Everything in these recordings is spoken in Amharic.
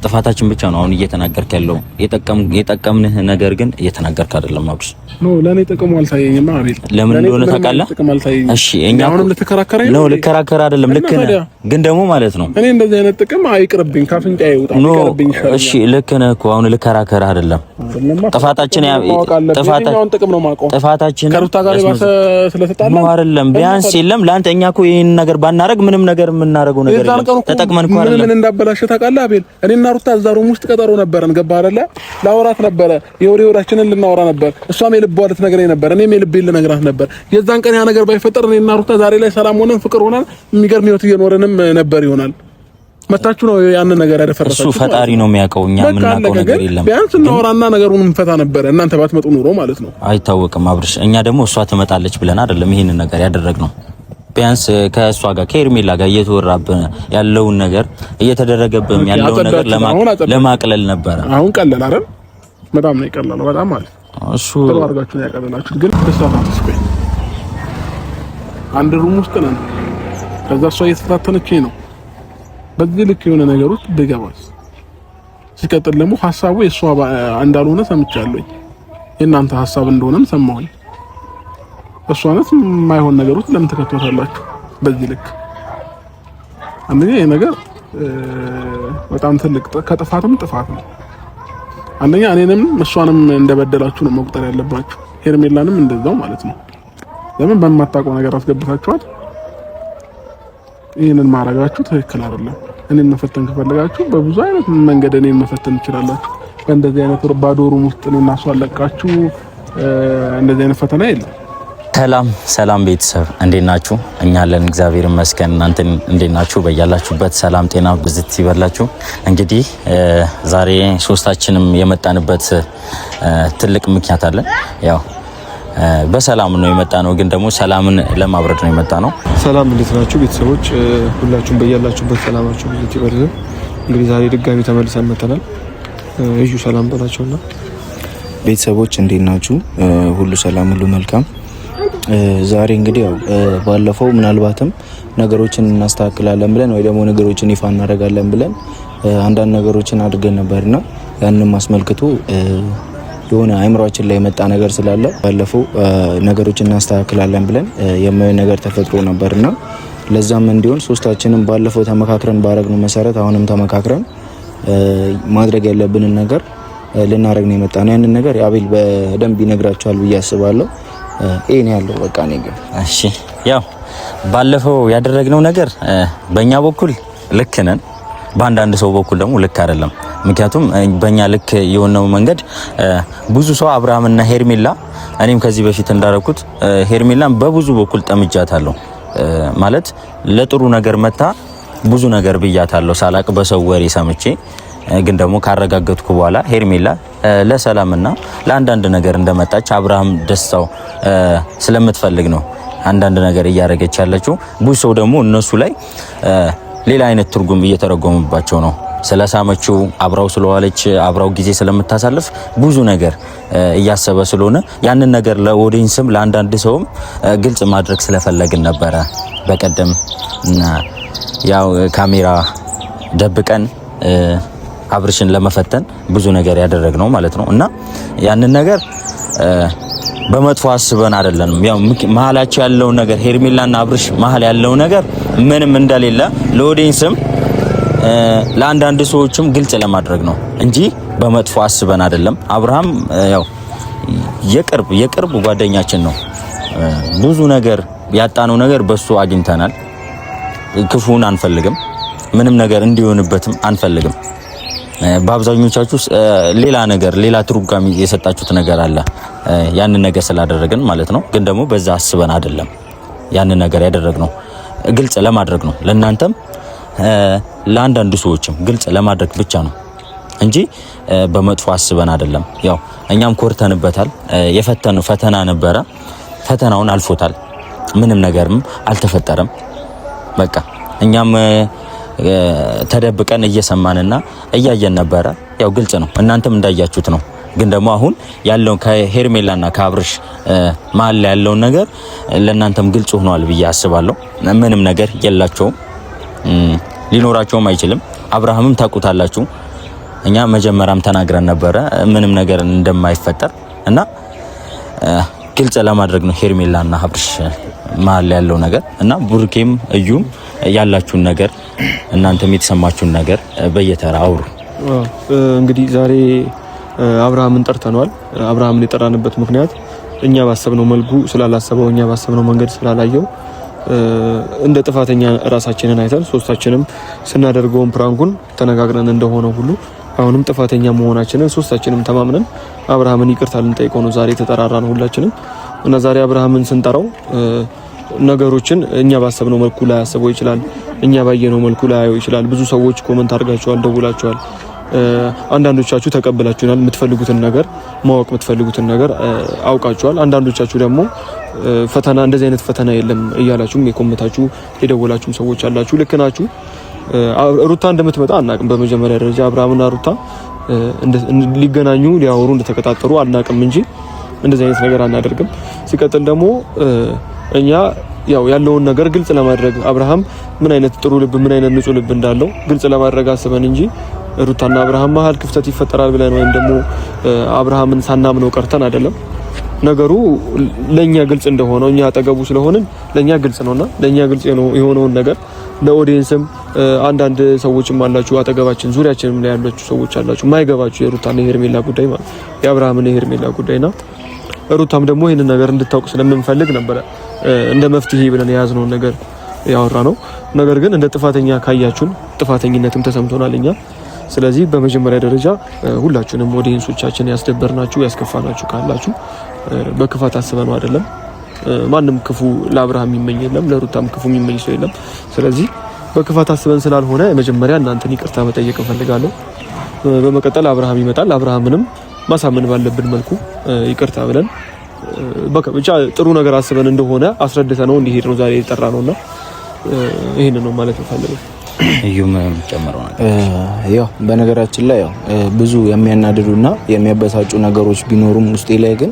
ጥፋታችን ብቻ ነው አሁን እየተናገርክ ያለው። የጠቀምንህ ነገር ግን እየተናገርክ አይደለም አብርሽ። ኖ ለኔ ጥቅሙ አልታየኝም አቤል። ለምን እንደሆነ ታውቃለህ? እሺ እኛ አሁንም ልትከራከረኝ ነው? ልከራከር አይደለም፣ ልክ ነህ። ግን ደግሞ ማለት ነው እኔ እንደዚህ አይነት ጥቅም አይቅርብኝ፣ ካፍንጫዬ ይውጣ፣ ይቅርብኝ። እሺ ልክ ነህ እኮ አሁን ልከራከር አይደለም። ጥፋታችን ጥቅም ነው ማቆም ጥፋታችን ከሩታ ጋር ባሰ ስለተጣላ ነው አይደለም። ቢያንስ የለም ለአንተ እኛ እኮ ይሄን ነገር ባናረግ ምንም ነገር የምናረገው ነገር የለም። ተጠቅመን እኮ አይደለም። ምን እንዳበላሽ ታውቃለህ አቤል? እኔና ሩታ እዛ ሩም ውስጥ ቀጠሮ ነበረን፣ ገባህ አይደለ? ላወራት ነበረ፣ የወሬዎቻችንን ልናወራ ነበር። እሷም የልቧ ልትነግረኝ ነበር፣ እኔም የልቤን ልነግራት ነበር። የዛን ቀን ያ ነገር ባይፈጠር እኔና ሩታ ዛሬ ላይ ሰላም ሆነን ፍቅር ሆነን የሚገርም ህይወት እየኖረንም ነበር ይሆናል። መታችሁ ነው ያንን ነገር ያደፈረሳችሁ። እሱ ፈጣሪ ነው የሚያውቀው፣ እኛ የምናውቀው ነገር የለም። ቢያንስ እናወራና ነገሩን እንፈታ ነበር፣ እናንተ ባትመጡ ኑሮ ማለት ነው። አይታወቅም አብርሽ፣ እኛ ደግሞ እሷ ትመጣለች ብለን አይደለም ይሄንን ነገር ያደረግነው። ቢያንስ ከእሷ ጋር ከኤርሜላ ጋር እየተወራብን ያለውን ነገር እየተደረገብን ያለውን ነገር ለማቅለል ነበረ። አሁን ቀለል አይደል? በጣም ነው የቀለለው፣ በጣም ማለት እሱ ጥሩ አድርጋችሁ ነው ያቀለላችሁት። ግን ተሳፋት ስቆይ አንድ ሩም ውስጥ ነን፣ ከዛ እሷ እየተፈታተነችኝ ነው። በዚህ ልክ የሆነ ነገር ውስጥ ብገባስ? ሲቀጥል ደግሞ ሐሳቡ የሷ እንዳልሆነ ሰምቻለሁ፣ የእናንተ ሐሳብ እንደሆነም ሰማሁኝ። እሷነት የማይሆን ነገር ውስጥ ለምን ተከታተላችሁ? በዚህ ልክ አንደኛ ይሄ ነገር በጣም ትልቅ ከጥፋትም ጥፋት ነው። አንደኛ እኔንም እሷንም እንደበደላችሁ ነው መቁጠር ያለባችሁ፣ ሄርሜላንም እንደዛው ማለት ነው። ለምን በማታውቀው ነገር አስገብታችኋት ይሄንን ማረጋችሁ ትክክል አይደለም። እኔን መፈተን ከፈለጋችሁ በብዙ አይነት መንገድ እኔን መፈተን ትችላላችሁ። በእንደዚህ አይነት ባዶ ሩም ውስጥ እኔና እሷ አለቃችሁ እንደዚህ አይነት ፈተና የለም። ሰላም ቤተሰብ እንዴት ናችሁ? እኛ አለን እግዚአብሔር ይመስገን። እናንተ እንዴት ናችሁ? በያላችሁበት ሰላም ጤና ብዝት ይበላችሁ። እንግዲህ ዛሬ ሶስታችንም የመጣንበት ትልቅ ምክንያት አለ። ያው በሰላም ነው የመጣ ነው፣ ግን ደግሞ ሰላምን ለማብረድ ነው የመጣ ነው። ሰላም እንዴት ናችሁ ቤተሰቦች? ሁላችሁም በያላችሁበት ሰላማችሁ ብዝት ይበልልን። እንግዲህ ዛሬ ድጋሚ ተመልሰን መጥተናል። እዩ ሰላም በላቸውና ቤተሰቦች እንዴት ናችሁ? ሁሉ ሰላም፣ ሁሉ መልካም። ዛሬ እንግዲህ ያው ባለፈው ምናልባትም ነገሮችን እናስተካክላለን ብለን ወይ ደግሞ ነገሮችን ይፋ እናደርጋለን ብለን አንዳንድ ነገሮችን አድርገን ነበርና ያንንም አስመልክቶ የሆነ አይምሮአችን ላይ የመጣ ነገር ስላለ ባለፈው ነገሮችን እናስተካክላለን ብለን የማይሆን ነገር ተፈጥሮ ነበርና ለዛም እንዲሆን ሶስታችንም ባለፈው ተመካክረን ባረግነው መሰረት አሁንም ተመካክረን ማድረግ ያለብንን ነገር ልናረግ ነው የመጣነው። ያንን ነገር አቤል በደንብ ይነግራቸዋል ብዬ አስባለሁ። እኔ ያለው በቃ ነኝ። እሺ ያው ባለፈው ያደረግነው ነገር በእኛ በኩል ልክ ነን፣ በአንዳንድ ሰው በኩል ደግሞ ልክ አይደለም። ምክንያቱም በእኛ ልክ የሆነው መንገድ ብዙ ሰው አብርሃምና ሄርሜላ፣ እኔም ከዚህ በፊት እንዳረኩት ሄርሜላን በብዙ በኩል ጠምጃታለሁ። ማለት ለጥሩ ነገር መታ ብዙ ነገር ብያታለሁ ሳላቅ በሰው ወሬ ሰምቼ፣ ግን ደግሞ ካረጋገጥኩ በኋላ ሄርሜላ ለሰላምና ለአንዳንድ ነገር እንደመጣች አብርሃም ደስታው ስለምትፈልግ ነው አንዳንድ ነገር እያደረገች ያለችው። ብዙ ሰው ደግሞ እነሱ ላይ ሌላ አይነት ትርጉም እየተረጎመባቸው ነው። ስለሳመችው፣ አብራው ስለዋለች፣ አብራው ጊዜ ስለምታሳልፍ ብዙ ነገር እያሰበ ስለሆነ ያንን ነገር ለኦዲየንስም ለአንዳንድ ሰውም ግልጽ ማድረግ ስለፈለግን ነበረ በቀደም ያው ካሜራ ደብቀን አብርሽን ለመፈተን ብዙ ነገር ያደረግነው ማለት ነው። እና ያንን ነገር በመጥፎ አስበን አይደለም። ያው መሀላቸው ያለው ነገር ሄርሜላና አብርሽ መሀል ያለው ነገር ምንም እንደሌለ ለኦዲየንስም ለአንዳንድ ሰዎችም ግልጽ ለማድረግ ነው እንጂ በመጥፎ አስበን አይደለም። አብርሃም ያው የቅርብ ጓደኛችን ነው። ብዙ ነገር ያጣነው ነገር በሱ አግኝተናል። ክፉን አንፈልግም፣ ምንም ነገር እንዲሆንበትም አንፈልግም። በአብዛኞቻችሁ ሌላ ትርጓሜ የሰጣችሁት ነገር አለ፣ ያንን ነገር ስላደረግን ማለት ነው። ግን ደግሞ በዛ አስበን አይደለም ያንን ነገር ያደረግነው፣ ግልጽ ለማድረግ ነው። ለእናንተም ለአንዳንድ ሰዎችም ግልጽ ለማድረግ ብቻ ነው እንጂ በመጥፎ አስበን አይደለም። ያው እኛም ኮርተንበታል። የፈተነው ፈተና ነበረ፣ ፈተናውን አልፎታል። ምንም ነገርም አልተፈጠረም። በቃ እኛም ተደብቀን እየሰማንና እያየን ነበረ። ያው ግልጽ ነው፣ እናንተም እንዳያችሁት ነው። ግን ደግሞ አሁን ያለው ከሄርሜላና ከአብርሽ መሀል ያለውን ነገር ለእናንተም ግልጽ ሆኗል ብዬ አስባለሁ። ምንም ነገር የላቸውም፣ ሊኖራቸውም አይችልም። አብርሃምም ታውቁታላችሁ፣ እኛ መጀመሪያም ተናግረን ነበረ ምንም ነገር እንደማይፈጠር እና ግልጽ ለማድረግ ነው ሄርሜላና አብርሽ መሀል ያለው ነገር እና ቡርኬም እዩም ያላችሁን ነገር እናንተም የተሰማችሁን ነገር በየተራ አውሩ። እንግዲህ ዛሬ አብርሃምን ጠርተናል። አብርሃምን የጠራንበት ምክንያት እኛ ባሰብነው መልኩ ስላላሰበው እኛ ባሰብነው መንገድ ስላላየው እንደ ጥፋተኛ ራሳችንን አይተን ሶስታችንም ስናደርገውን ፕራንኩን ተነጋግረን እንደሆነ ሁሉ አሁንም ጥፋተኛ መሆናችንን ሶስታችንም ተማምነን አብርሃምን ይቅርታ ልንጠይቀው ነው ዛሬ ተጠራራን ሁላችንም። እና ዛሬ አብርሃምን ስንጠራው ነገሮችን እኛ ባሰብነው መልኩ ላይ ያሰበው ይችላል፣ እኛ ባየነው መልኩ ላይ ያየው ይችላል። ብዙ ሰዎች ኮሜንት አድርጋችኋል፣ ደውላችኋል። አንዳንዶቻችሁ ተቀበላችሁናል። የምትፈልጉትን ነገር ማወቅ የምትፈልጉትን ነገር አውቃችኋል። አንዳንዶቻችሁ ደግሞ ፈተና እንደዚህ አይነት ፈተና የለም እያላችሁም የኮሜንታችሁ የደወላችሁም ሰዎች አላችሁ። ልክ ናችሁ። ሩታ እንደምትመጣ አናቅም። በመጀመሪያ ደረጃ አብርሃምና ሩታ ሊገናኙ ሊያወሩ እንደተቀጣጠሩ አናቅም እንጂ እንደዚህ አይነት ነገር አናደርግም። ሲቀጥል ደግሞ እኛ ያለውን ነገር ግልጽ ለማድረግ አብርሃም ምን አይነት ጥሩ ልብ ምን አይነት ንጹህ ልብ እንዳለው ግልጽ ለማድረግ አስበን እንጂ ሩታና አብርሃም መሀል ክፍተት ይፈጠራል ብለን ወይም ደግሞ አብርሃምን ሳናምነው ቀርተን አይደለም። ነገሩ ለኛ ግልጽ እንደሆነው እኛ አጠገቡ ስለሆንን ለኛ ግልጽ ነውና ለኛ ግልጽ የሆነውን ነገር ለኦዲየንስም አንዳንድ ሰዎችም አላችሁ አጠገባችን ዙሪያችንም ላይ ያላችሁ ሰዎች አላችሁ ማይገባችሁ የሩታና የሄርሜላ ጉዳይ ማለት የአብርሃምና የሄርሜላ ጉዳይና ሩታም ደግሞ ይሄንን ነገር እንድታውቅ ስለምንፈልግ ነበር እንደ መፍትሄ ብለን የያዝነውን ነገር ያወራ ነው። ነገር ግን እንደ ጥፋተኛ ካያችሁን ጥፋተኝነትም ተሰምቶናል እኛ። ስለዚህ በመጀመሪያ ደረጃ ሁላችሁንም ኦዲየንሶቻችን ያስደበርናችሁ ያስከፋናችሁ ካላችሁ በክፋት አስበነው አይደለም። ማንም ክፉ ለአብርሃም የሚመኝ የለም፣ ለሩታም ክፉ የሚመኝ ሰው የለም። ስለዚህ በክፋት አስበን ስላልሆነ መጀመሪያ እናንተን ይቅርታ መጠየቅ እፈልጋለሁ። በመቀጠል አብርሃም ይመጣል። አብርሃምንም ማሳመን ባለብን መልኩ ይቅርታ ብለን ብቻ ጥሩ ነገር አስበን እንደሆነ አስረድተነው እንዲሄድ ነው ዛሬ የጠራ ነውና ይሄንን ነው ማለት ፈልገው። እዩም ጨምረው በነገራችን ላይ ብዙ የሚያናድዱና የሚያበሳጩ ነገሮች ቢኖሩም ውስጤ ላይ ግን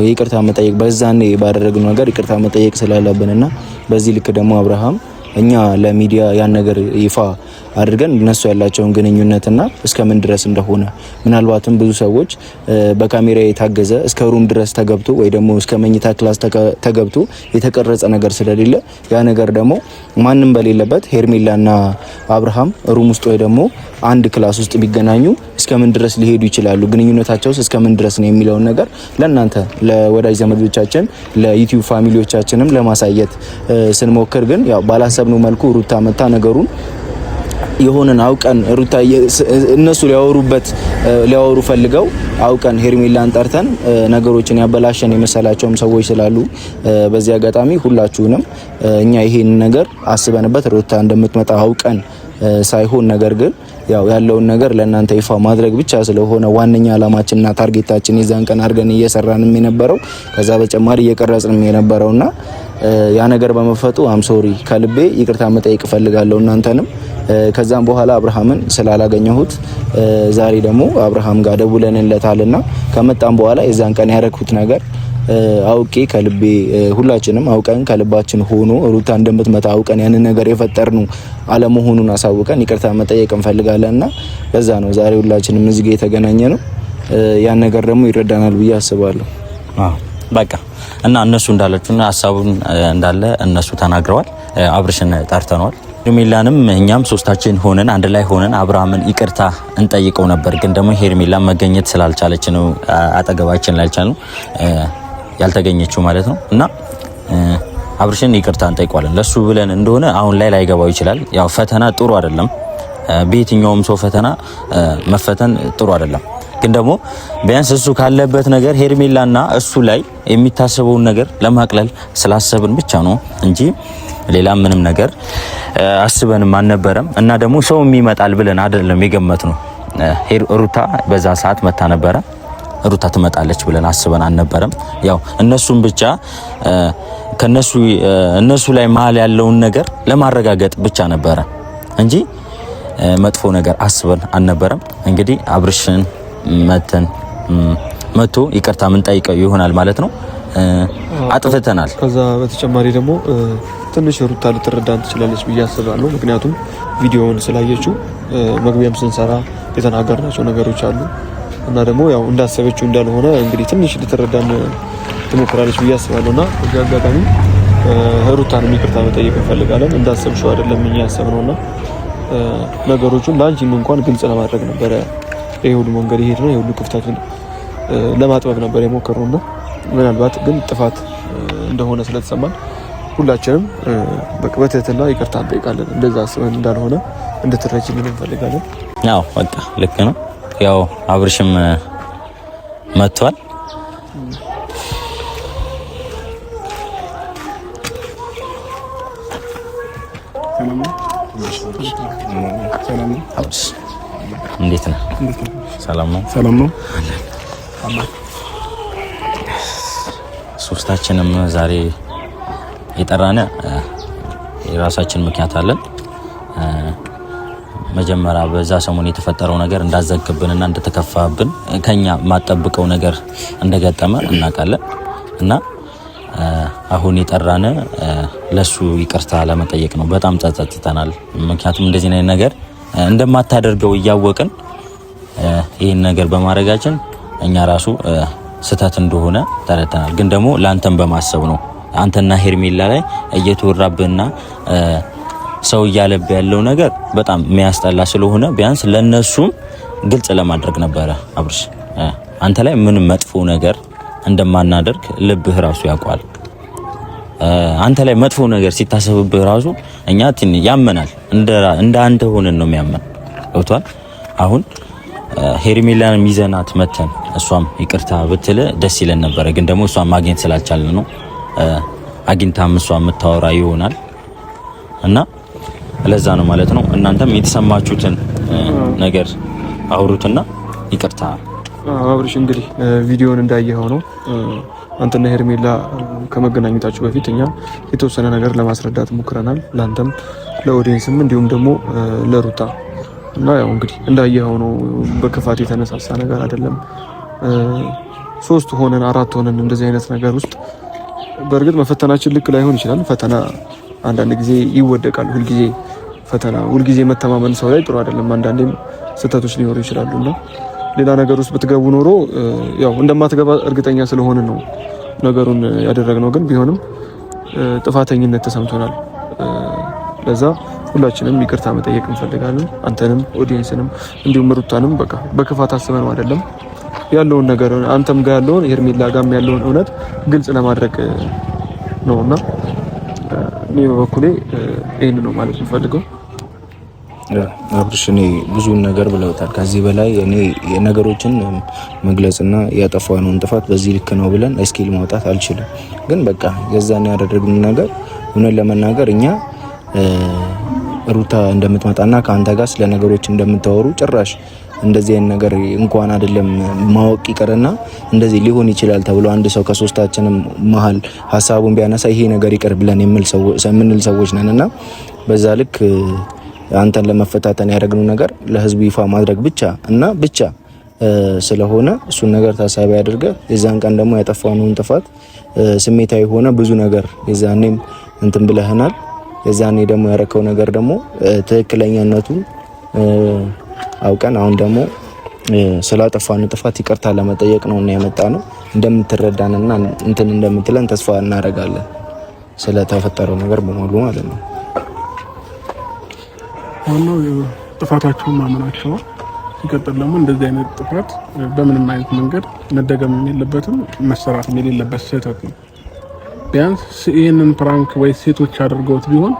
ይቅርታ መጠየቅ በዛኔ ባደረግነው ነገር ይቅርታ መጠየቅ ስላለብንና በዚህ ልክ ደግሞ አብርሃም እኛ ለሚዲያ ያን ነገር ይፋ አድርገን እነሱ ያላቸውን ግንኙነትና እስከምን ድረስ እንደሆነ ምናልባትም ብዙ ሰዎች በካሜራ የታገዘ እስከ ሩም ድረስ ተገብቶ ወይ ደግሞ እስከ መኝታ ክላስ ተገብቶ የተቀረጸ ነገር ስለሌለ ያ ነገር ደግሞ ማንም በሌለበት ሄርሜላና አብርሃም ሩም ውስጥ ወይ ደግሞ አንድ ክላስ ውስጥ ቢገናኙ እስከምን ድረስ ሊሄዱ ይችላሉ፣ ግንኙነታቸውስ እስከምን ድረስ ነው የሚለውን ነገር ለእናንተ ለወዳጅ ዘመዶቻችን ለዩቲዩብ ፋሚሊዎቻችንም ለማሳየት ስንሞክር ግን ባላሰብነው መልኩ ሩታ መታ ነገሩን የሆነን አውቀን ሩታ እነሱ ሊያወሩ ፈልገው አውቀን ሄርሜላን ጠርተን ነገሮችን ያበላሸን የመሰላቸውም ሰዎች ስላሉ በዚህ አጋጣሚ ሁላችሁንም እኛ ይሄን ነገር አስበንበት ሩታ እንደምትመጣ አውቀን ሳይሆን ነገር ግን ያለውን ነገር ለእናንተ ይፋ ማድረግ ብቻ ስለሆነ ዋነኛ አላማችንና ታርጌታችን የዛን ቀን አድርገን እየሰራንም የነበረው ከዛ በተጨማሪ እየቀረጽንም የነበረውና ያ ነገር በመፈጡ ሶሪ ከልቤ ይቅርታ መጠየቅ ፈልጋለሁ እናንተንም። ከዛም በኋላ አብርሃምን ስላላገኘሁት ዛሬ ደግሞ አብርሃም ጋር ደውለንለታልና ከመጣም በኋላ የዛን ቀን ያረኩት ነገር አውቄ ከልቤ ሁላችንም አውቀን ከልባችን ሆኖ ሩታ እንደምትመጣ አውቀን ያንን ነገር የፈጠርነው አለመሆኑን አሳውቀን ይቅርታ መጠየቅ እንፈልጋለንና ለዛ ነው ዛሬ ሁላችንም እዚህ ጋር የተገናኘ ነው። ያን ነገር ደግሞ ይረዳናል ብዬ አስባለሁ። በቃ እና እነሱ እንዳለችውና ሐሳቡን እንዳለ እነሱ ተናግረዋል። አብርሽን ጠርተናል። ሄርሜላንም እኛም ሶስታችን ሆነን አንድ ላይ ሆነን አብርሃምን ይቅርታ እንጠይቀው ነበር። ግን ደግሞ ሄርሜላ መገኘት ስላልቻለች ነው አጠገባችን ላልቻልነው ያልተገኘችው ማለት ነው። እና አብርሽን ይቅርታ እንጠይቀዋለን። ለሱ ብለን እንደሆነ አሁን ላይ ላይገባው ይችላል። ፈተና ጥሩ አይደለም። በየትኛውም ሰው ፈተና መፈተን ጥሩ አይደለም። ግን ደግሞ ቢያንስ እሱ ካለበት ነገር ሄርሜላና እሱ ላይ የሚታሰበውን ነገር ለማቅለል ስላሰብን ብቻ ነው እንጂ ሌላ ምንም ነገር አስበንም አልነበረም። እና ደግሞ ሰው ይመጣል ብለን አይደለም የገመትነው። ሩታ በዛ ሰዓት መታ ነበረ። ሩታ ትመጣለች ብለን አስበን አልነበረም። እነሱም ብቻ እነሱ ላይ መሀል ያለውን ነገር ለማረጋገጥ ብቻ ነበረ እንጂ መጥፎ ነገር አስበን አልነበረም። እንግዲህ አብርሽን መቶ ይቅርታ ምን ጠይቀው ይሆናል ማለት ነው። አጥፍተናል። ከዛ በተጨማሪ ደግሞ ትንሽ ሩታ ልትረዳን ትችላለች ብዬ አስባለሁ። ምክንያቱም ቪዲዮውን ስላየችው መግቢያም ስንሰራ የተናገርናቸው ነገሮች አሉ እና ደግሞ ያው እንዳሰበችው እንዳልሆነ እንግዲህ ትንሽ ልትረዳን ትሞክራለች ብዬ አስባለሁና በዚህ አጋጣሚ ሩታን ይቅርታ መጠየቅ እንፈልጋለን። እንዳሰብሽው አይደለም እኛ ያሰብነውና ነገሮቹን ለአንቺም እንኳን ግልጽ ለማድረግ ነበር ይሄ ሁሉ መንገድ ይሄድነው ይሄ ሁሉ ክፍተቱን ለማጥበብ ነበር የሞከርነውና ምናልባት ግን ጥፋት እንደሆነ ስለተሰማን ሁላችንም በትህትና ይቅርታ እንጠይቃለን። እንደዛ አስበን እንዳልሆነ እንድትረጂልን እንፈልጋለን። ያው በቃ ልክ ነው። ያው አብርሽም መጥቷል። እንዴት ነህ? ሰላም ነው? ሰላም ነው። ሶስታችንም ዛሬ የጠራነ የራሳችን ምክንያት አለን። መጀመሪያ በዛ ሰሞን የተፈጠረው ነገር እንዳዘግብንና እንደተከፋብን ከኛ ማጠብቀው ነገር እንደገጠመ እናውቃለን እና አሁን የጠራነ ለሱ ይቅርታ ለመጠየቅ ነው። በጣም ጸጸትተናል። ምክንያቱም እንደዚህ አይነት ነገር እንደማታደርገው እያወቅን ይሄን ነገር በማድረጋችን እኛ ራሱ ስህተት እንደሆነ ተረድተናል። ግን ደግሞ ላንተም በማሰብ ነው። አንተና ሄርሜላ ላይ እየተወራብህና ሰው እያለብ ያለው ነገር በጣም የሚያስጠላ ስለሆነ ቢያንስ ለነሱም ግልጽ ለማድረግ ነበረ። አብርሽ አንተ ላይ ምንም መጥፎ ነገር እንደማናደርግ ልብህ ራሱ ያውቃል። አንተ ላይ መጥፎ ነገር ሲታሰብብህ ራሱ እኛ ያመናል። እንደ አንተ ሆነን ነው የሚያመን። ገብቷል? አሁን ሄርሜላን ሚዘናት መተን እሷም ይቅርታ ብትል ደስ ይለን ነበረ። ግን ደግሞ እሷም ማግኘት ስላልቻልን ነው። አግኝታም እሷ የምታወራ ይሆናል እና ለዛ ነው ማለት ነው። እናንተም የተሰማችሁትን ነገር አውሩትና ይቅርታ። አብርሽ እንግዲህ ቪዲዮን እንዳየኸው ነው። አንተና ሄርሜላ ከመገናኘታችሁ በፊት እኛ የተወሰነ ነገር ለማስረዳት ሞክረናል። ላንተም ለኦዲየንስም እንዲሁም ደግሞ ለሩታ እና ያው እንግዲህ እንዳየኸው ነው። በክፋት የተነሳሳ ነገር አይደለም። 3 ሆነን 4 ሆነን እንደዚህ አይነት ነገር ውስጥ በእርግጥ መፈተናችን ልክ ላይሆን ይችላል። ፈተና አንዳንድ ጊዜ ይወደቃል። ሁልጊዜ መተማመን ሰው ላይ ጥሩ አይደለም። አንዳንዴም ስህተቶች ሊኖሩ ይችላሉና ሌላ ነገር ውስጥ ብትገቡ ኖሮ ያው እንደማትገባ እርግጠኛ ስለሆነ ነው ነገሩን ያደረግነው። ግን ቢሆንም ጥፋተኝነት ተሰምቶናል። ለዛ ሁላችንም ይቅርታ መጠየቅ እንፈልጋለን። አንተንም ኦዲየንስንም እንዲሁም ሩታንም በቃ በክፋት አስበነው አይደለም። ያለውን ነገር አንተም ጋር ያለውን ሄርሜላ ጋርም ያለውን እውነት ግልጽ ለማድረግ ነውና እኔ በበኩሌ ይሄን ነው ማለት የምፈልገው። አብርሽ እኔ ብዙ ነገር ብለውታል። ከዚህ በላይ እኔ የነገሮችን መግለጽና ያጠፋነውን ጥፋት በዚህ ልክ ነው ብለን እስኪል ማውጣት አልችልም። ግን በቃ የዛን ያደረግነው ነገር እውነት ለመናገር እኛ ሩታ እንደምትመጣና ከአንተ ጋር ስለ ነገሮች እንደምታወሩ ጭራሽ እንደዚህ አይነት ነገር እንኳን አይደለም ማወቅ ይቀርና እንደዚህ ሊሆን ይችላል ተብሎ አንድ ሰው ከሶስታችንም መሀል ሐሳቡን ቢያነሳ ይሄ ነገር ይቀር ብለን የምንል ሰዎች ነንና በዛ ልክ አንተን ለመፈታተን ያደረግነው ነገር ለህዝቡ ይፋ ማድረግ ብቻ ስለሆነ እሱን ነገር ታሳቢ አድርገ የዛን ቀን ደግሞ ያጠፋነውን ጥፋት ስሜታዊ ሆነ ብዙ ነገር የዛኔም እንትን ብለህናል። የዛኔ ደግሞ ያረከው ነገር ደግሞ ትክክለኛነቱን አውቀን አሁን ደግሞ ስላጠፋነው ጥፋት ይቅርታ ለመጠየቅ ነው እና የመጣነው። እንደምትረዳንና እንትን እንደምትለን ተስፋ እናደርጋለን ስለተፈጠረው ነገር በሙሉ ማለት ነው። ዋናው ጥፋታቸውን ማመናቸው። ሲቀጥል ደግሞ እንደዚህ አይነት ጥፋት በምንም አይነት መንገድ መደገም የለበትም፣ መሰራት የሌለበት ስህተት ነው። ቢያንስ ይህንን ፕራንክ ወይ ሴቶች አድርገውት ቢሆን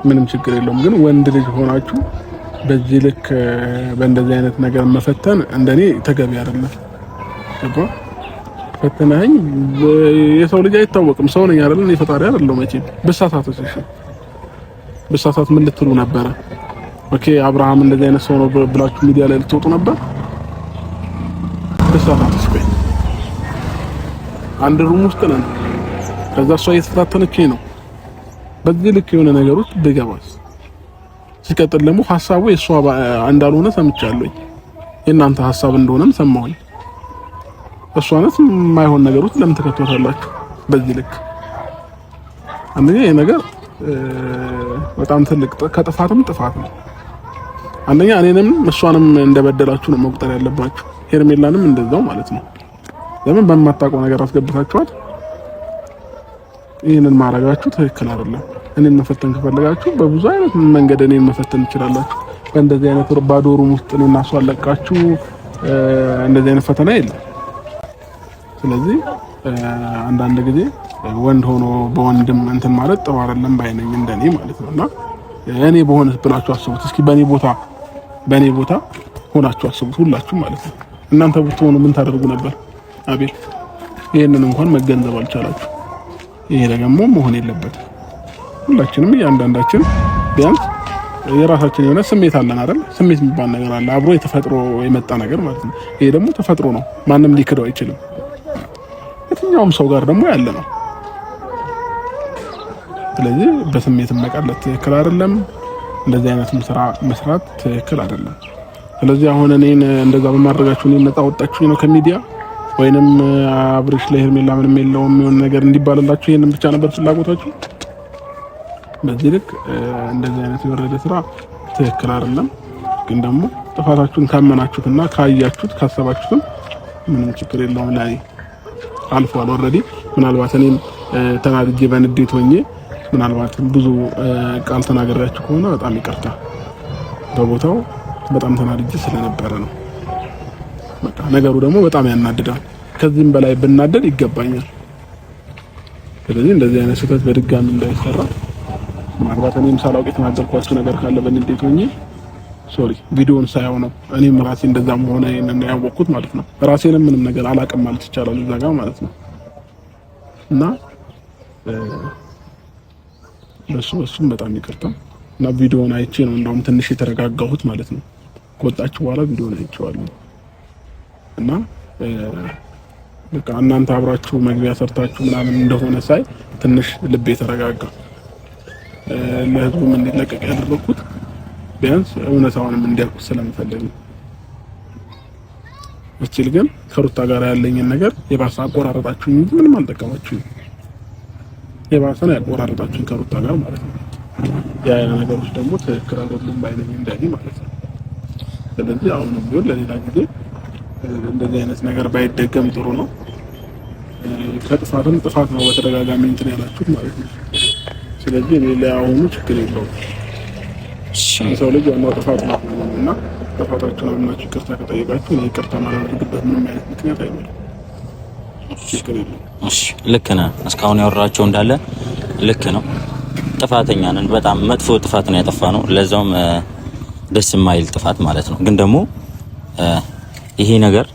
ምንም ችግር የለውም። ግን ወንድ ልጅ ሆናችሁ በዚህ ልክ በእንደዚህ አይነት ነገር መፈተን እንደኔ ተገቢ አይደለም። ፈተናኝ የሰው ልጅ አይታወቅም። ሰው ነኝ አይደል? እኔ ፈጣሪ አይደለም መቼም። በሳሳት ምን ልትሉ ነበረ? ኦኬ አብርሃም እንደዚህ አይነት ሰው ነው ብላችሁ ሚዲያ ላይ ልትወጡ ነበር? በሳሳት ስፔን አንድ ሩም ውስጥ ነን። ከዛ እሷ እየተፈታተነችኝ ነው። በዚህ ልክ የሆነ ነገር ውስጥ ብገባስ? ሲቀጥል ደግሞ ሐሳቡ የሷ እንዳልሆነ ሰምቻለሁ። የእናንተ ሐሳብ እንደሆነም ሰማሁኝ። እሷነት የማይሆን ነገር ውስጥ ለምን ተከታተላችሁ? በዚህ ልክ አንደኛ ይሄ ነገር በጣም ትልቅ ከጥፋትም ጥፋት ነው። አንደኛ እኔንም እሷንም እንደበደላችሁ ነው መቁጠር ያለባችሁ። ሄርሜላንም እንደዛው ማለት ነው። ለምን በማታውቀው ነገር አስገብታችኋት ይሄንን ማረጋችሁ ትክክል አይደለም። እኔን መፈተን ከፈለጋችሁ በብዙ አይነት መንገድ እኔን መፈተን ትችላላችሁ። በእንደዚህ አይነት ባዶ ሩም ውስጥ እኔና እሷ አለቃችሁ እንደዚህ አይነት ፈተና የለም። ስለዚህ አንዳንድ ጊዜ ወንድ ሆኖ በወንድም እንትን ማለት ጥሩ አይደለም ባይነኝ እንደኔ ማለት ነውና እኔ በሆነስ ብላችሁ አስቡት እስኪ በኔ ቦታ ሆናችሁ አስቡት ሁላችሁ ማለት ነው። እናንተ ብትሆኑ ምን ታደርጉ ነበር? አቤል ይሄንን እንኳን መገንዘብ አልቻላችሁ። ይሄ ደግሞ መሆን የለበትም። ሁላችንም እያንዳንዳችን ቢያንስ የራሳችን የሆነ ስሜት አለን አይደል? ስሜት የሚባል ነገር አለ፣ አብሮ የተፈጥሮ የመጣ ነገር ማለት ነው። ይሄ ደግሞ ተፈጥሮ ነው፣ ማንም ሊክደው አይችልም። የትኛውም ሰው ጋር ደግሞ ያለ ነው። ስለዚህ በስሜት መቀለድ ትክክል አይደለም። እንደዚህ አይነት ስራ መስራት ትክክል አይደለም። ስለዚህ አሁን እኔን እንደዛ በማድረጋችሁ እኔን ነፃ ወጣችሁ ነው ከሚዲያ ወይንም አብርሽ ለሄርሜላ ምንም የለውም የሆነ ነገር እንዲባልላችሁ ይሄንን ብቻ ነበር ፍላጎታችሁ። በዚህ ልክ እንደዚህ አይነት የወረደ ስራ ትክክል አይደለም። ግን ደግሞ ጥፋታችሁን ካመናችሁትና ካያችሁት ካሰባችሁት ምንም ችግር የለውም። ላይ አልፏል ኦልሬዲ። ምናልባት እኔም ተናድጄ በንዴት ሆኜ ምናልባት ብዙ ቃል ተናገራችሁ ከሆነ በጣም ይቅርታ። በቦታው በጣም ተናድጄ ስለነበረ ነው። በቃ ነገሩ ደግሞ በጣም ያናድዳል። ከዚህም በላይ ብናደድ ይገባኛል። ስለዚህ እንደዚህ አይነት ስህተት በድጋሚ እንዳይሰራ ምናልባት እኔም ሳላውቅ የተናገርኳችሁ ነገር ካለ በንዴት ሆኜ ሶሪ። ቪዲዮውን ሳያው ነው እኔም ራሴ እንደዛ መሆነ ያወቅኩት ማለት ነው። ራሴንም ምንም ነገር አላውቅም ማለት ይቻላል እዛ ጋር ማለት ነው። እና እሱም በጣም ይቅርታ። እና ቪዲዮውን አይቼ ነው እንደውም ትንሽ የተረጋጋሁት ማለት ነው። ከወጣችሁ በኋላ ቪዲዮውን አይቼዋለሁ እና በቃ እናንተ አብራችሁ መግቢያ ሰርታችሁ ምናምን እንደሆነ ሳይ ትንሽ ልቤ ተረጋጋ። ለህዝቡም እንዲለቀቅ ያደረኩት ቢያንስ እውነታውንም እንዲያውቁ ስለምፈልግ ነው። እችል ግን ከሩታ ጋር ያለኝን ነገር የባሰ አቆራረጣችሁኝ እንጂ ምንም አልጠቀማችሁኝ። የባሰ ነው ያቆራረጣችሁኝ ከሩታ ጋር ማለት ነው። ያ ነገሮች ደግሞ ትክክል አይደሉም ባይነኝ እንደኔ ማለት ነው። ስለዚህ አሁንም ቢሆን ለሌላ ጊዜ እንደዚህ አይነት ነገር ባይደገም ጥሩ ነው። ከጥፋትም ጥፋት ነው በተደጋጋሚ እንትን ያላችሁት ማለት ነው። ስለዚህ ሌላ አሁኑ ችግር የለውም። ሰው ልጅ ዋናው ጥፋት ነው እና ጥፋታችሁን አምናችሁ ይቅርታ ከጠየቃችሁ እኔ ይቅርታ ማድረግበት ምንም አይነት ምክንያት አይኖርም። ችግር የለውም። እሺ ልክ ነህ። እስካሁን ያወራቸው እንዳለ ልክ ነው። ጥፋተኛ ነን። በጣም መጥፎ ጥፋት ነው ያጠፋነው። ለዛውም ደስ የማይል ጥፋት ማለት ነው። ግን ደግሞ ይሄ ነገር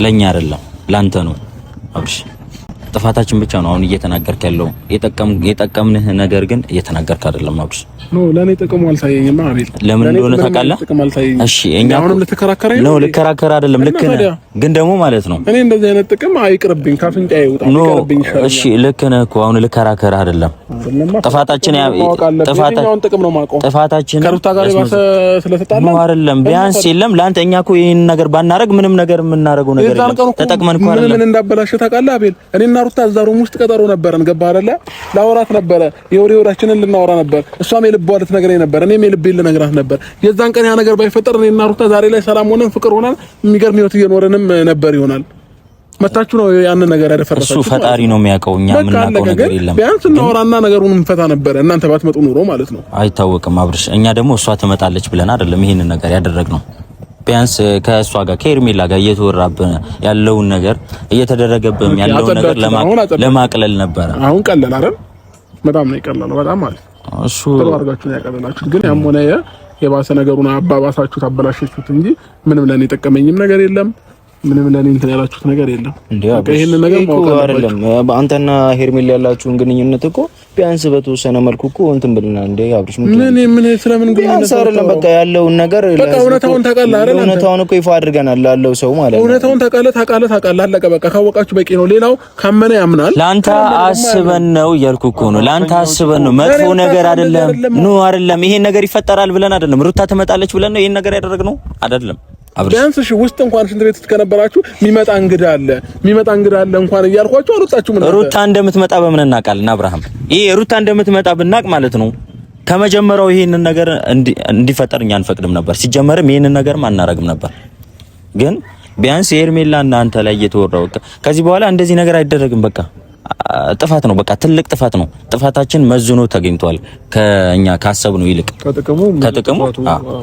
ለኛ አይደለም ላንተ ነው አብርሽ። ጥፋታችን ብቻ ነው አሁን እየተናገርክ ያለው። የጠቀምንህ ነገር ግን እየተናገርክ አይደለም አብርሽ። ኖ ለኔ ጥቅሙ አልታየኝም አቤል። ለምን እንደሆነ ታውቃለህ? እሺ እኛ አሁንም ልትከራከረኝ ነው? ልከራከር አይደለም ልክ ነህ። ግን ደግሞ ማለት ነው እኔ እንደዚህ አይነት ጥቅም አይቅርብኝ፣ ካፍንጫዬ ይውጣ፣ ይቅርብኝ ይሻላል። እሺ ልክ ነህ እኮ አሁን ልከራከር አይደለም። ጥፋታችን ጥቅም ነው ማውቀው። ጥፋታችን ከሩታ ጋር ባሰ ስለተጣላ ነው አይደለም። ቢያንስ የለም ላንተ እኛ እኮ ይሄን ነገር ባናረግ ምንም ነገር የምናረገው ነገር የለም። ተጠቅመን እኮ አይደለም። ምን እንዳበላሽ ታውቃለህ አቤል? እኔና ሩታ እዛ ሩም ውስጥ ቀጠሮ ነበረን፣ ገባህ አይደለ? ላወራት ነበረ፣ የወሬዎቻችንን ልናወራ ነበር። እሷም የልቧ ልትነግረኝ ነበር፣ እኔም የልቤን ልነግራት ነበር። የዛን ቀን ያ ነገር ባይፈጠር እኔና ሩታ ዛሬ ላይ ሰላም ሆነን ፍቅር ሆነን የሚገርም ህይወት እየኖረንም ነበር ይሆናል። መታችሁ ነው ያን ነገር ያደፈረሳችሁ። እሱ ፈጣሪ ነው የሚያውቀው፣ እኛ የምናውቀው ነገር የለም። ቢያንስ እናወራና ነገሩን እንፈታ ነበር፣ እናንተ ባትመጡ ኑሮ ማለት ነው። አይታወቅም አብርሽ። እኛ ደግሞ እሷ ትመጣለች ብለን አይደለም ይሄንን ነገር ያደረግነው። ቢያንስ ከእሷ ጋር ከሄርሜላ ጋር እየተወራብን ያለውን ነገር እየተደረገብን ያለውን ነገር ለማቅለል ነበረ። አሁን ቀለል አይደል? በጣም ነው የቀለለው፣ በጣም ማለት እሱ ጥሩ አድርጋችሁ ነው ያቀለላችሁት። ግን ያም ሆነ የባሰ ነገሩን አባባሳችሁት፣ አበላሻችሁት እንጂ ምንም ለኔ ጠቀመኝም ነገር የለም። ምንም ለኔ እንትን ያላችሁት ነገር የለም። በቃ ይሄን ነገር ማውቀው አይደለም። አንተና ሄርሜላ ያላችሁን ግንኙነት እኮ ቢያንስ በተወሰነ መልኩ እኮ እንትን ብለናል እንዴ አብርሽ። ምን ስለምን ግንኙነት አይደለም፣ በቃ ያለውን ነገር በቃ እውነታውን ታውቃለህ አይደል? እውነታውን እኮ ይፋ አድርገናል ላለው ሰው ማለት ነው። እውነታውን ታውቃለህ፣ አለቀ በቃ። ካወቃችሁ በቂ ነው። ሌላው ካመነ ያምናል። ላንተ አስበን ነው እያልኩ እኮ ነው። ላንተ አስበን ነው። መጥፎ ነገር አይደለም። ኖ አይደለም። ይሄን ነገር ይፈጠራል ብለን አይደለም። ሩታ ትመጣለች ብለን ነው ይሄን ነገር ያደረግነው አይደለም። ቢያንስ እሺ ውስጥ እንኳን ሽንት ቤት ከነበራችሁ የሚመጣ እንግዳ አለ እንኳን እያልኳችሁ አልወጣችሁም። ሩታ እንደምትመጣ በምን እናውቃለን? አብርሃም ይሄ ሩታ እንደምትመጣ ብናቅ ማለት ነው ከመጀመሪያው ይሄንን ነገር እንዲፈጠር እኛ አንፈቅድም ነበር። ሲጀመርም ይሄንን ነገር አናረግም ነበር። ግን ቢያንስ ሄርሜላ እና አንተ ላይ እየተወራው ከዚህ በኋላ እንደዚህ ነገር አይደረግም። በቃ ጥፋት ነው። በቃ ትልቅ ጥፋት ነው። ጥፋታችን መዝኖ ተገኝቷል። ከኛ ካሰብነው ይልቅ ከጥቅሙ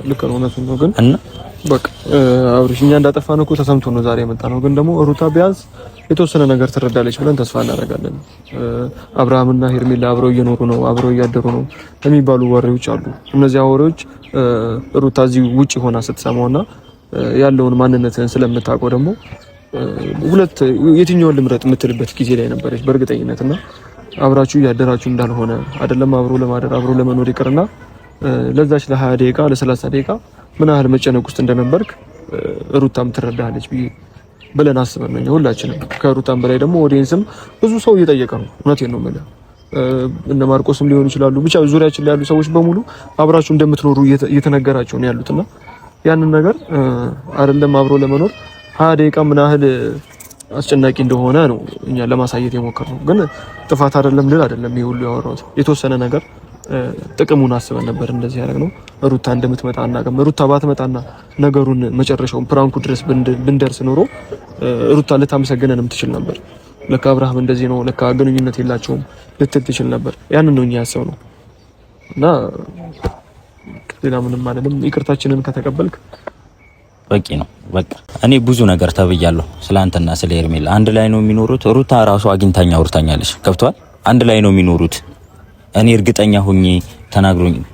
ልክ ነው። እውነቱን ነው። ግን እና በቃ አብርሽ እኛ እንዳጠፋን እኮ ተሰምቶ ነው ዛሬ የመጣ ነው። ግን ደግሞ ሩታ ቢያንስ የተወሰነ ነገር ትረዳለች ብለን ተስፋ እናደርጋለን። አብርሃምና ሄርሜላ አብረው እየኖሩ ነው፣ አብረው እያደሩ ነው የሚባሉ ወሬዎች አሉ። እነዚያ ወሬዎች ሩታ እዚህ ውጪ ሆና ስትሰማውና ያለውን ማንነትን ስለምታውቀው ደግሞ ሁለት የትኛውን ልምረጥ የምትልበት ጊዜ ላይ ነበረች በእርግጠኝነትና አብራችሁ እያደራችሁ እንዳልሆነ አይደለም አብሮ ለማደር አብሮ ለመኖር ይቅርና ለዛች ለ20 ደቂቃ ለ30 ደቂቃ ምን ያህል መጨነቅ ውስጥ እንደነበርክ ሩታም ትረዳለች ብለን አስበን ነው ሁላችንም። ከሩታም በላይ ደግሞ ኦዲየንስም ብዙ ሰው እየጠየቀ ነው። እውነቴን ነው የምልህ እነ ማርቆስም ሊሆኑ ይችላሉ። ብቻ ዙሪያችን ላይ ያሉ ሰዎች በሙሉ አብራችሁ እንደምትኖሩ እየተነገራቸው ነው ያሉትና ያንን ነገር አይደለም አብሮ ለመኖር 20 ደቂቃ ምን ያህል አስጨናቂ እንደሆነ ነው እኛ ለማሳየት የሞከርነው። ግን ጥፋት አይደለም ልል አይደለም ይሄ ሁሉ ያወራሁት የተወሰነ ነገር ጥቅሙን አስበን ነበር እንደዚህ ያደረግነው። ሩታ እንደምትመጣ አናውቅም። ሩታ ባትመጣና ነገሩን መጨረሻውን ፕራንኩ ድረስ ብንደርስ ኖሮ ሩታ ልታመሰግነንም ትችል ነበር። ለካ አብርሃም እንደዚህ ነው ለካ ግንኙነት የላቸውም ልትል ትችል ነበር። ያንን ነው እኛ ያሰብነው እና ሌላ ምንም አይደለም። ይቅርታችንን ከተቀበልክ በቂ ነው። በቃ እኔ ብዙ ነገር ተብያለሁ ስላንተና ስለ ሄርሜላ። አንድ ላይ ነው የሚኖሩት። ሩታ ራሱ አግኝታኛ አውርታኛለች። ገብቷል። አንድ ላይ ነው የሚኖሩት። እኔ እርግጠኛ ሆኜ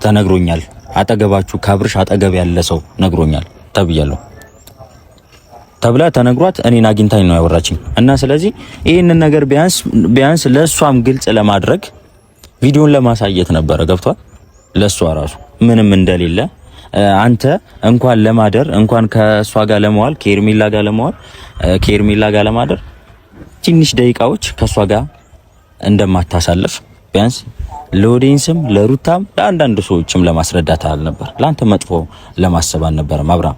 ተነግሮኛል። አጠገባችሁ ካብርሽ አጠገብ ያለ ሰው ነግሮኛል ተብያለሁ ተብላ ተነግሯት እኔን አግኝታኝ ነው ያወራችኝ። እና ስለዚህ ይሄንን ነገር ቢያንስ ለሷም ግልጽ ለማድረግ ቪዲዮን ለማሳየት ነበረ። ገብቷል። ለሷ ራሱ ምንም እንደሌለ አንተ እንኳን ለማደር እንኳን ከሷ ጋር ለመዋል ከሄርሜላ ጋር ለማደር ትንሽ ደቂቃዎች ከሷ ጋር እንደማታሳልፍ ቢያንስ ለኦዲየንስም ለሩታም ለአንዳንድ ሰዎችም ለማስረዳት አልነበር። ላንተ መጥፎ ለማሰብ አልነበረም አብርሃም።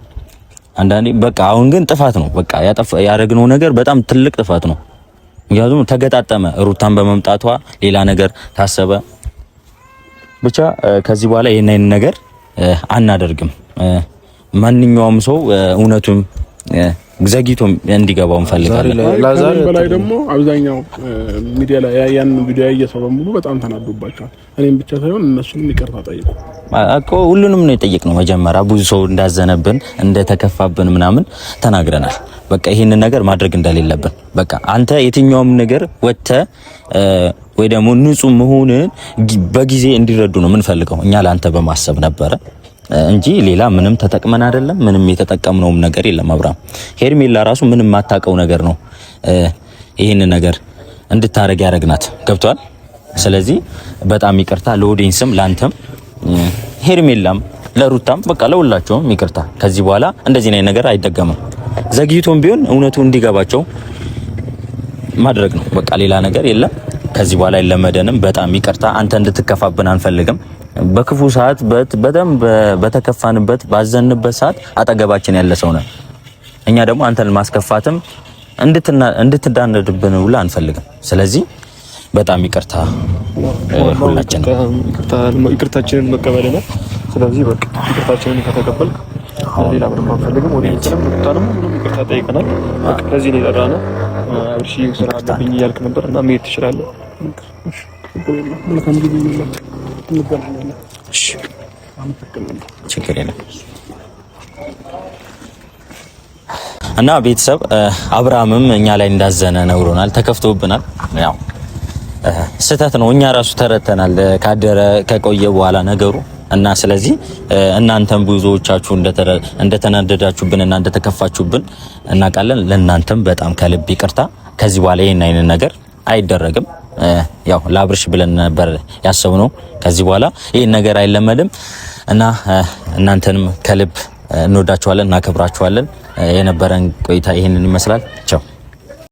አንዳንዴ በቃ አሁን ግን ጥፋት ነው። በቃ ያደረግነው ነገር በጣም ትልቅ ጥፋት ነው። ምክንያቱም ተገጣጠመ። ሩታን በመምጣቷ ሌላ ነገር ታሰበ። ብቻ ከዚህ በኋላ ይሄን ነገር አናደርግም። ማንኛውም ሰው እውነቱን ዘግይቶም እንዲገባው እንፈልጋለን። ላዛር በላይ ደግሞ አብዛኛው ሚዲያ ላይ ያን ቪዲዮ ያየ ሰው በሙሉ በጣም ተናዶባቸዋል። እኔም ብቻ ሳይሆን እነሱንም ይቅርታ ጠይቁ እኮ ሁሉንም ነው የጠየቅነው። መጀመሪያ ብዙ ሰው እንዳዘነብን እንደተከፋብን ምናምን ተናግረናል። በቃ ይሄንን ነገር ማድረግ እንደሌለብን በቃ አንተ የትኛውም ነገር ወጥተ ወይ ደግሞ ንጹህ መሆንን በጊዜ እንዲረዱ ነው የምንፈልገው። እኛ ላንተ በማሰብ ነበረ እንጂ ሌላ ምንም ተጠቅመን አይደለም። ምንም የተጠቀምነውም ነገር የለም። አብርሃም ሄርሜላ ራሱ ምንም ማታቀው ነገር ነው ይሄንን ነገር እንድታረግ ያረግናት። ገብቷል። ስለዚህ በጣም ይቅርታ ለኦዲየንስም ላንተም ሄርሜላም ለሩታም በቃ ለሁላቸውም ይቅርታ። ከዚህ በኋላ እንደዚህ ነገር አይደገምም። ዘግይቶም ቢሆን እውነቱ እንዲገባቸው ማድረግ ነው። በቃ ሌላ ነገር የለም። ከዚህ በኋላ አይለመደንም። በጣም ይቅርታ። አንተ እንድትከፋብን አንፈልግም። በክፉ ሰዓት በደም በተከፋንበት ባዘንበት ሰዓት አጠገባችን ያለ ሰው ነን። እኛ ደግሞ አንተን ማስከፋትም እንድትዳነድብን ሁላ አንፈልግም። ስለዚህ በጣም ይቅርታ ሁላችንም ይቅርታችንን መቀበልና ስለዚህ በቃ ይቅርታችንን ከተቀበልክ ሌላ ምንም አንፈልግም። ወዲህም ወጣንም ምንም ይቅርታ ጠይቀናል። ከዚህ ነው የጠራነው። እሺ ስራ አለብኝ እያልክ ነበር እና መሄድ ትችላለህ። መልካም ጊዜ ይሁንልህ። እንገናኛለን። እሺ ችግር የለም። እና ቤተሰብ አብርሃምም እኛ ላይ እንዳዘነ ነግሮናል። ተከፍቶብናል። ያው ስህተት ነው። እኛ ራሱ ተረተናል ካደረ ከቆየ በኋላ ነገሩ እና ስለዚህ እናንተም ብዙዎቻችሁ እንደተናደዳችሁብን እና እንደተከፋችሁብን እናውቃለን። ለእናንተም በጣም ከልብ ይቅርታ። ከዚህ በኋላ ይሄን አይነት ነገር አይደረግም። ያው ላብርሽ ብለን ነበር ያሰብነው። ከዚህ በኋላ ይሄን ነገር አይለመድም እና እናንተንም ከልብ እንወዳችኋለን፣ እናከብራችኋለን። የነበረን ቆይታ ይሄንን ይመስላል። ቻው።